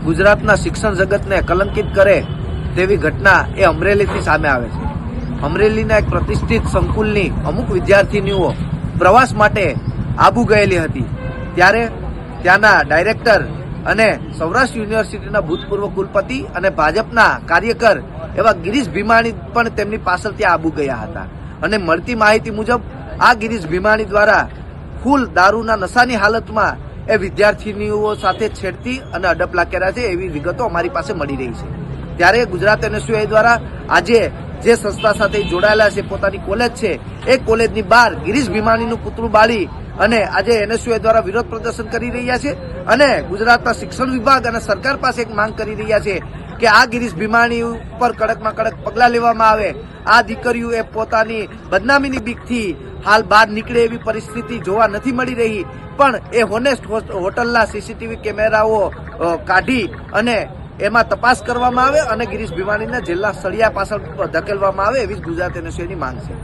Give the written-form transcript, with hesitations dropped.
ગુજરાતના શિક્ષણ જગતને કલંકિત કરે તેવી ઘટના એ અમરેલીથી સામે આવે છે। અમરેલીના એક પ્રતિષ્ઠિત સંકુલની અમુક વિદ્યાર્થીનીઓ પ્રવાસ માટે આબુ ગયેલી હતી, ત્યારે ત્યાંના ડાયરેક્ટર અને સૌરાષ્ટ્ર યુનિવર્સિટીના ભૂતપૂર્વ કુલપતિ અને ભાજપના કાર્યકર એવા ગિરીશ ભીમાણી પણ તેમની પાછળ ત્યાં આબુ ગયા હતા અને મળતી માહિતી મુજબ આ ગિરીશ ભીમાણી દ્વારા ફૂલ દારૂના નશાની હાલતમાં એ વિદ્યાર્થીનીઓ સાથે છેડતી અને અડપલા કર્યા છે એવી વિગતો અમારી પાસે મળી રહી છે। ત્યારે ગુજરાત એનએસયુઆઈ દ્વારા આજે જે સંસ્થા સાથે જોડાયેલા છે, પોતાની કોલેજ છે, એ કોલેજની બહાર ગિરીશ ભીમાણીનું પુતળું બાળી અને આજે એનએસયુઆઈ દ્વારા વિરોધ પ્રદર્શન કરી રહ્યા છે અને ગુજરાતના શિક્ષણ વિભાગ અને સરકાર પાસે એક માંગ કરી રહ્યા છે કે આ ગિરીશ ભીમાણી ઉપર કડકમાં કડક પગલાં લેવામાં આવે। આ દીકરીઓ એ પોતાની બદનામીની બીકથી હાલ બહાર નીકળે એવી પરિસ્થિતિ જોવા નથી મળી રહી, પણ એ હોનેસ્ટ હોટલના સીસીટીવી કેમેરાઓ કાઢી અને એમાં તપાસ કરવામાં આવે અને ગિરીશ ભીમાણીને જેલના સળિયા પાછળ ધકેલવામાં આવે એવી જ ગુજરાત એનએસયુઆઈની માંગ છે।